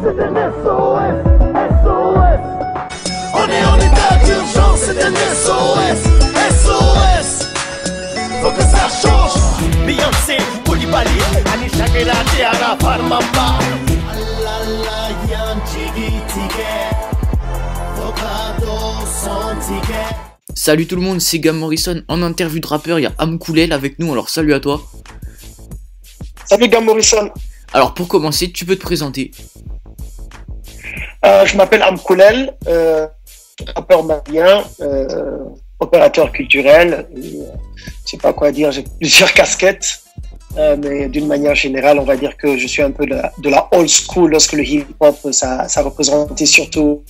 c'est un SOS, SOS. On est en état d'urgence, c'est un SOS, SOS. Faut que ça change. Beyoncé, Koulibaly, Anisha Gueye, Ara Farmamba. Alala, Yanjigi Ticket, Focado son ticket. Salut tout le monde, c'est Gam Morrison. En interview de rappeur, il y a Amkoulel avec nous, alors salut à toi. Salut Gam Morrison. Alors pour commencer, tu peux te présenter. Je m'appelle Amkoulel, rappeur malien, opérateur culturel. Je sais pas quoi dire, j'ai plusieurs casquettes. Mais d'une manière générale, on va dire que je suis un peu de la old school lorsque le hip-hop, ça représentait surtout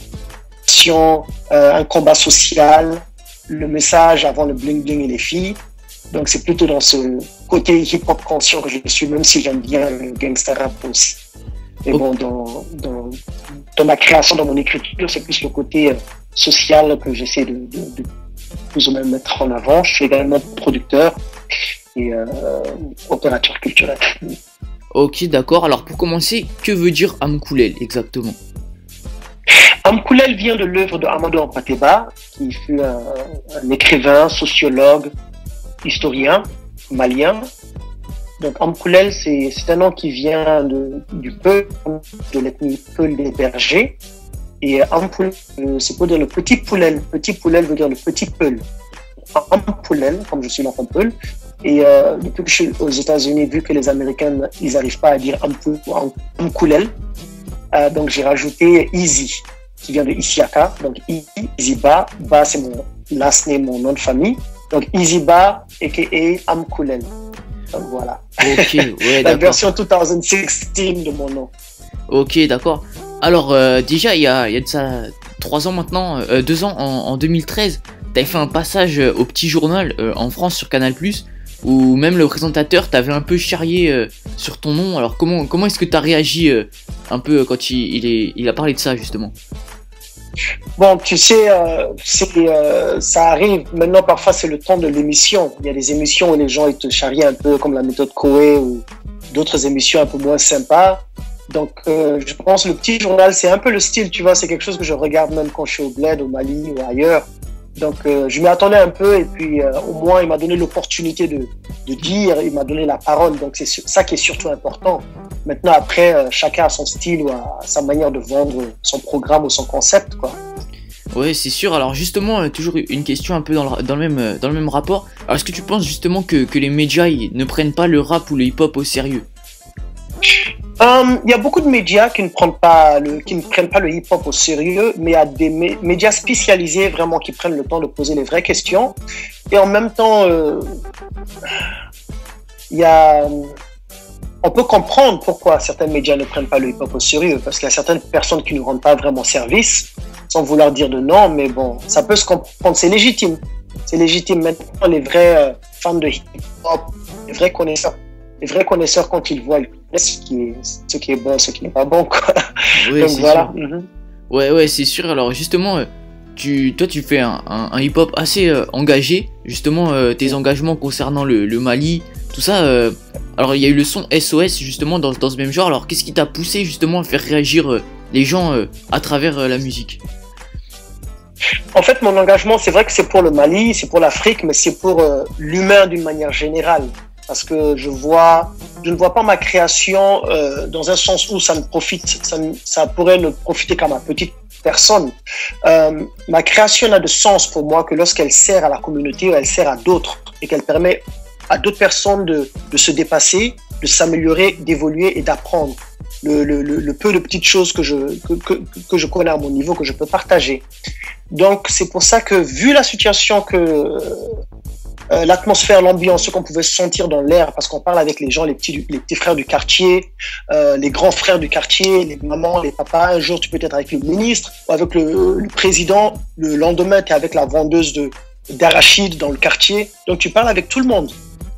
un combat social, le message avant le bling-bling et les filles. Donc c'est plutôt dans ce côté hip-hop conscient que je suis, même si j'aime bien le gangster rap aussi. Mais bon, dans ma création, dans mon écriture, c'est plus le côté social que j'essaie de plus ou moins mettre en avant. Je suis également producteur et opérateur culturel. Ok, d'accord. Alors pour commencer, que veut dire Amkoulel exactement? Amkoulel vient de l'œuvre de Amadou Hampâté-Bâ, qui fut un écrivain, sociologue, historien malien. Donc Amkoulel, c'est un nom qui vient du Peul, de l'ethnie Peul des bergers. Et Amkoulel, c'est pour dire le petit Poulel. Petit Poulel veut dire le petit Peul. Amkoulel, comme je suis l'enfant Peul. Et depuis que je suis aux États-Unis, vu que les Américains, ils n'arrivent pas à dire Amkoulel, donc j'ai rajouté Easy, qui vient de Isiaka. Donc Easy Ba, Ba c'est mon last name, mon nom de famille. Donc Easy Ba, a.k.a. Amkoulel. Donc voilà. Ok, ouais, la d'accord. version 2016 de mon nom. Ok, d'accord. Alors déjà, il y a de ça 3 ans maintenant, 2 ans, en 2013, t'avais fait un passage au Petit Journal en France sur Canal+, où même le présentateur t'avait un peu charrié sur ton nom. Alors comment est-ce que t'as réagi un peu quand il a parlé de ça justement? Bon, tu sais, ça arrive. Maintenant, parfois, c'est le temps de l'émission. Il y a des émissions où les gens ils te charrient un peu, comme la méthode Coé ou d'autres émissions un peu moins sympas. Donc, je pense que le Petit Journal, c'est un peu le style, tu vois. C'est quelque chose que je regarde même quand je suis au Bled, au Mali ou ailleurs. Donc, je m'y attendais un peu et puis au moins, il m'a donné l'opportunité de dire, il m'a donné la parole. Donc, c'est ça qui est surtout important. Maintenant, après, chacun a son style ou a sa manière de vendre son programme ou son concept, quoi. Ouais, c'est sûr. Alors justement, toujours une question un peu dans le même rapport. Alors est-ce que tu penses justement que les médias ne prennent pas le rap ou le hip-hop au sérieux? Il y a beaucoup de médias qui ne prennent pas le hip-hop au sérieux, mais il y a des médias spécialisés vraiment qui prennent le temps de poser les vraies questions. Et en même temps, on peut comprendre pourquoi certains médias ne prennent pas le hip-hop au sérieux, parce qu'il y a certaines personnes qui ne rendent pas vraiment service, sans vouloir dire de non, mais bon, ça peut se comprendre, c'est légitime. C'est légitime. Maintenant, les vrais fans de hip-hop, les vrais connaisseurs quand ils voient ce qui est bon, ce qui n'est pas bon, quoi. Ouais, donc voilà. Ouais, c'est sûr. Alors justement, toi tu fais un hip-hop assez engagé. Justement, tes engagements concernant le Mali, tout ça. Alors il y a eu le son SOS justement dans ce même genre. Alors qu'est-ce qui t'a poussé justement à faire réagir les gens à travers la musique? En fait, mon engagement, c'est vrai que c'est pour le Mali, c'est pour l'Afrique, mais c'est pour l'humain d'une manière générale. Parce que je ne vois pas ma création dans un sens où ça pourrait ne profiter qu'à ma petite personne. Ma création n'a de sens pour moi que lorsqu'elle sert à la communauté ou elle sert à d'autres et qu'elle permet à d'autres personnes de se dépasser, de s'améliorer, d'évoluer et d'apprendre le peu de petites choses que je connais à mon niveau, que je peux partager. Donc c'est pour ça que vu la situation que l'atmosphère, l'ambiance, ce qu'on pouvait sentir dans l'air, parce qu'on parle avec les gens, les petits frères du quartier, les grands frères du quartier, les mamans, les papas. Un jour, tu peux être avec le ministre ou avec le président. Le lendemain, tu es avec la vendeuse d'arachides dans le quartier. Donc, tu parles avec tout le monde.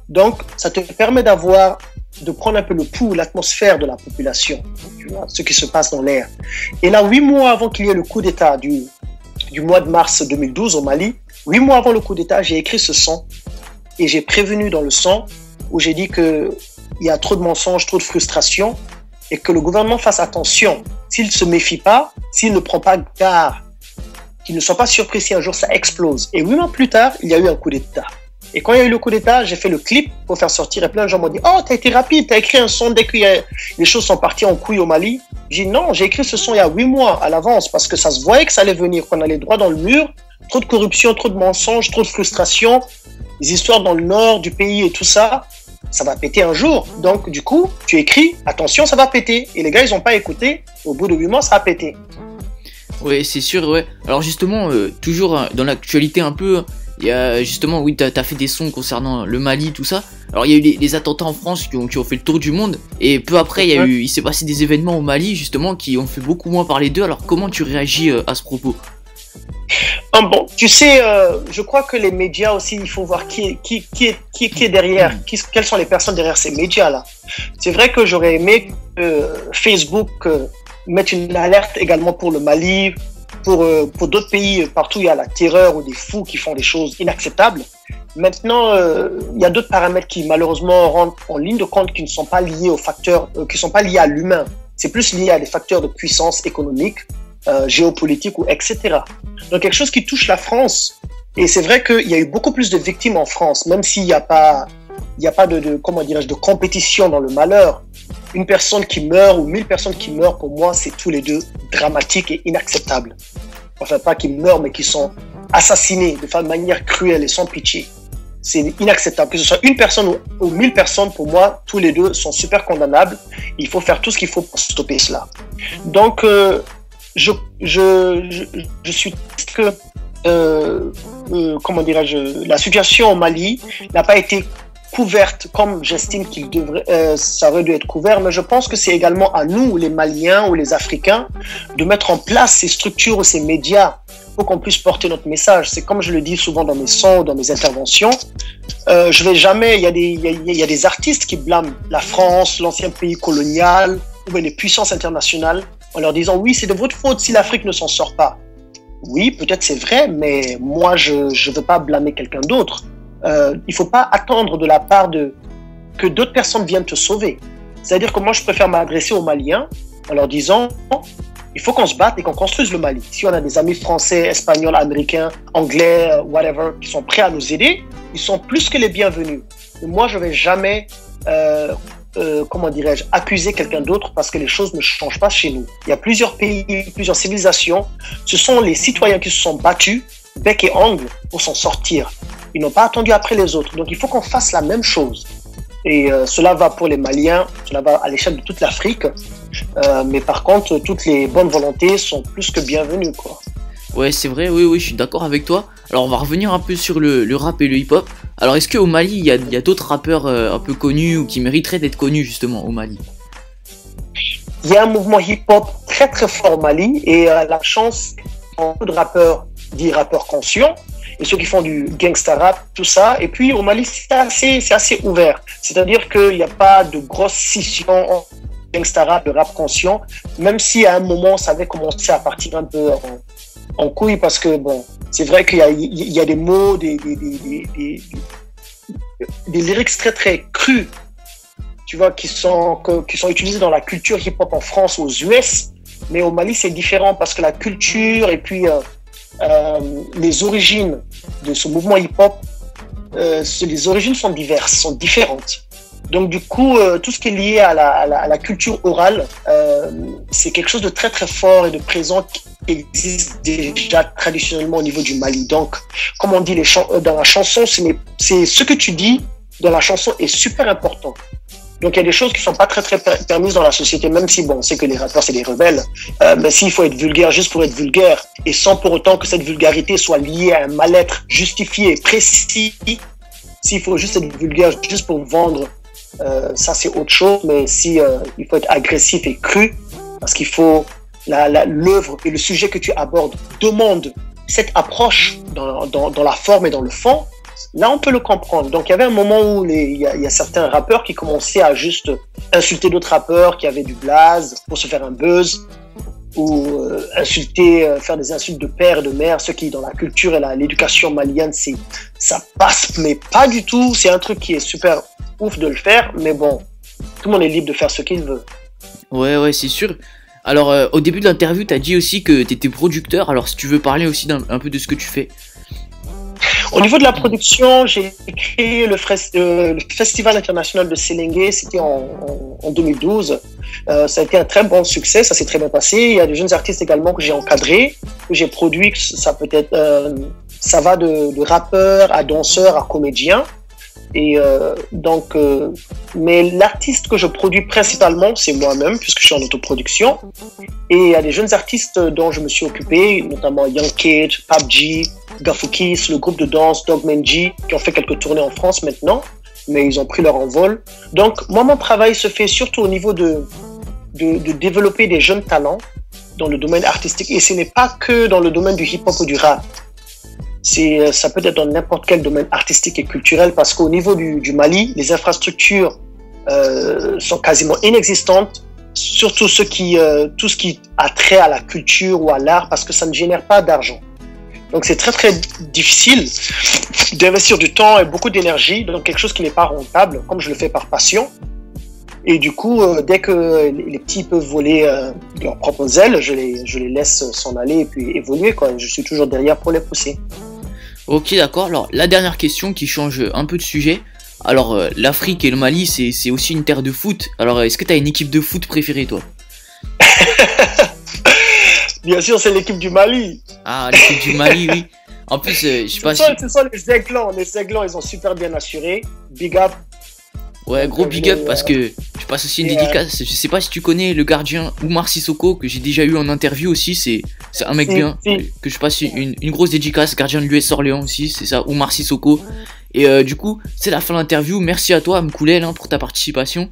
Donc, ça te permet de prendre un peu le pouls, l'atmosphère de la population, tu vois, ce qui se passe dans l'air. Et là, 8 mois avant qu'il y ait le coup d'État du mois de mars 2012 au Mali, 8 mois avant le coup d'État, j'ai écrit ce son et j'ai prévenu dans le son où j'ai dit qu'il y a trop de mensonges, trop de frustration et que le gouvernement fasse attention. s'il ne se méfie pas, s'il ne prend pas garde, qu'il ne soit pas surpris si un jour ça explose. Et 8 mois plus tard, il y a eu un coup d'État. Et quand il y a eu le coup d'État, j'ai fait le clip pour faire sortir et plein de gens m'ont dit « Oh, t'as été rapide, t'as écrit un son dès que les choses sont parties en couille au Mali. » J'ai dit « Non, j'ai écrit ce son il y a 8 mois à l'avance parce que ça se voyait que ça allait venir, qu'on allait droit dans le mur, trop de corruption, trop de mensonges, trop de frustration, les histoires dans le nord du pays et tout ça, ça va péter un jour. Donc du coup, tu écris, attention, ça va péter. » Et les gars, ils n'ont pas écouté. Au bout de 8 mois, ça a pété. Ouais, c'est sûr, ouais. Alors justement, toujours dans l'actualité un peu, il y a justement, oui, t'as fait des sons concernant le Mali, tout ça. Alors il y a eu les attentats en France qui ont fait le tour du monde. Et peu après, il s'est passé des événements au Mali, justement, qui ont fait beaucoup moins parler d'eux. Alors comment tu réagis à ce propos? Bon, tu sais, je crois que les médias aussi, il faut voir qui est derrière, quelles sont les personnes derrière ces médias-là. C'est vrai que j'aurais aimé que Facebook mette une alerte également pour le Mali, pour d'autres pays partout où il y a la terreur ou des fous qui font des choses inacceptables. Maintenant, il y a d'autres paramètres qui malheureusement rentrent en ligne de compte qui ne sont pas liés aux facteurs, qui ne sont pas liés à l'humain. C'est plus lié à des facteurs de puissance économique, géopolitique ou etc. Donc quelque chose qui touche la France. Et c'est vrai qu'il y a eu beaucoup plus de victimes en France, même s'il n'y a pas, comment dirais-je, de compétition dans le malheur. Une personne qui meurt ou 1000 personnes qui meurent, pour moi, c'est tous les deux dramatique et inacceptable. Enfin, pas qui meurent, mais qui sont assassinés de manière cruelle et sans pitié. C'est inacceptable. Que ce soit une personne ou 1000 personnes, pour moi, tous les deux sont super condamnables. Il faut faire tout ce qu'il faut pour stopper cela. Donc, je suis triste que, comment dirais-je, la situation au Mali n'a pas été couverte comme j'estime qu'il devrait, ça aurait dû être couvert, mais je pense que c'est également à nous, les Maliens ou les Africains, de mettre en place ces structures ou ces médias pour qu'on puisse porter notre message. C'est comme je le dis souvent dans mes sons, dans mes interventions, je vais jamais, il y a des artistes qui blâment la France, l'ancien pays colonial, ou bien les puissances internationales, en leur disant oui, c'est de votre faute si l'Afrique ne s'en sort pas. Oui, peut-être c'est vrai, mais moi je veux pas blâmer quelqu'un d'autre. Il faut pas attendre de la part que d'autres personnes viennent te sauver. C'est-à-dire que moi je préfère m'adresser aux Maliens en leur disant il faut qu'on se batte et qu'on construise le Mali. Si on a des amis français, espagnols, américains, anglais, whatever, qui sont prêts à nous aider, ils sont plus que les bienvenus. Et moi je vais jamais comment dirais-je, accuser quelqu'un d'autre parce que les choses ne changent pas chez nous. Il y a plusieurs pays, plusieurs civilisations. Ce sont les citoyens qui se sont battus, bec et ongle, pour s'en sortir. Ils n'ont pas attendu après les autres. Donc il faut qu'on fasse la même chose. Et cela va pour les Maliens, cela va à l'échelle de toute l'Afrique. Mais par contre, toutes les bonnes volontés sont plus que bienvenues, quoi. Ouais, c'est vrai, oui, je suis d'accord avec toi. Alors, on va revenir un peu sur le rap et le hip-hop. Alors, est-ce qu'au Mali, il y a d'autres rappeurs un peu connus ou qui mériteraient d'être connus, justement, au Mali? Il y a un mouvement hip-hop très, très fort au Mali. Et la chance, beaucoup de rappeurs, dits rappeurs conscients, et ceux qui font du gangsta rap, tout ça. Et puis, au Mali, c'est assez ouvert. C'est-à-dire qu'il n'y a pas de grosse scission gangsta rap, de rap conscient, même si à un moment, ça avait commencé à partir un peu en couille parce que bon, c'est vrai qu'il y a des mots, des lyrics très très crus, tu vois, qui sont utilisés dans la culture hip-hop en France, aux US, mais au Mali c'est différent parce que la culture et puis les origines de ce mouvement hip-hop, les origines sont diverses, sont différentes. Donc du coup, tout ce qui est lié à la culture orale, c'est quelque chose de très très fort et de présent qui existe déjà traditionnellement au niveau du Mali. Donc, comme on dit dans la chanson, c'est ce que tu dis dans la chanson est super important. Donc il y a des choses qui sont pas très très permises dans la société, même si bon, on sait que les rappeurs c'est des rebelles, mais s'il faut être vulgaire juste pour être vulgaire et sans pour autant que cette vulgarité soit liée à un mal-être justifié, précis, s'il faut juste être vulgaire juste pour vendre, ça c'est autre chose, mais si il faut être agressif et cru, parce qu'il faut l'œuvre et le sujet que tu abordes demande cette approche dans la forme et dans le fond, là on peut le comprendre. Donc il y avait un moment où il y a certains rappeurs qui commençaient à juste insulter d'autres rappeurs qui avaient du blaze pour se faire un buzz, ou insulter, faire des insultes de père et de mère, ce qui dans la culture et l'éducation malienne ça passe, mais pas du tout. C'est un truc qui est super ouf de le faire, mais bon, tout le monde est libre de faire ce qu'il veut. Ouais, c'est sûr. Alors, au début de l'interview, tu as dit aussi que tu étais producteur. Alors, si tu veux parler aussi un peu de ce que tu fais. Au niveau de la production, j'ai créé le Festival international de Selengue, c'était en 2012. Ça a été un très bon succès, ça s'est très bien passé. Il y a des jeunes artistes également que j'ai encadrés, que j'ai produits, ça peut être, ça va de rappeurs à danseurs à comédiens. Et mais l'artiste que je produis principalement, c'est moi-même, puisque je suis en autoproduction. Et il y a des jeunes artistes dont je me suis occupé, notamment Young Kid, PUBG, Gafukis, le groupe de danse Dog Menji, qui ont fait quelques tournées en France maintenant, mais ils ont pris leur envol. Donc, moi, mon travail se fait surtout au niveau de développer des jeunes talents dans le domaine artistique. Et ce n'est pas que dans le domaine du hip-hop ou du rap. Ça peut être dans n'importe quel domaine artistique et culturel, parce qu'au niveau du Mali, les infrastructures sont quasiment inexistantes, surtout tout ce qui a trait à la culture ou à l'art, parce que ça ne génère pas d'argent. Donc c'est très très difficile d'investir du temps et beaucoup d'énergie dans quelque chose qui n'est pas rentable, comme je le fais par passion. Et du coup, dès que les petits peuvent voler de leurs propres ailes, je les laisse s'en aller et puis évoluer, quoi. Je suis toujours derrière pour les pousser. Ok, d'accord. Alors, la dernière question qui change un peu de sujet. Alors, l'Afrique et le Mali, c'est aussi une terre de foot. Alors, est-ce que tu as une équipe de foot préférée, toi? Bien sûr, c'est l'équipe du Mali. Ah, l'équipe du Mali, oui. En plus, je sais pas si... Ce sont les Aiglons. Les Aiglons, ils ont super bien assuré. Big up. Ouais, gros big up, parce que je passe aussi une dédicace. Je sais pas si tu connais le gardien Oumar Sissoko, que j'ai déjà eu en interview aussi. C'est un mec bien. Que je passe une grosse dédicace. Gardien de l'US Orléans aussi, c'est ça, Oumar Sissoko. Et du coup, c'est la fin de l'interview. Merci à toi, Mkoulel, pour ta participation.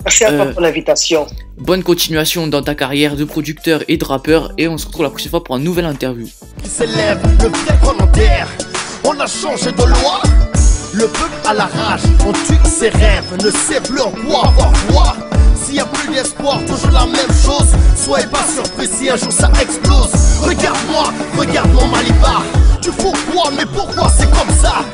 Merci à toi pour l'invitation. Bonne continuation dans ta carrière de producteur et de rappeur. Et on se retrouve la prochaine fois pour une nouvelle interview. Qui s'élève, le vrai commentaire. On a changé de loi. Le peuple à la rage, on tue ses rêves, ne sait plus en quoi avoir foi. S'il y a plus d'espoir, toujours la même chose. Soyez pas surpris si un jour ça explose. Regarde-moi, regarde mon Malibar. Tu fous quoi, mais pourquoi c'est comme ça?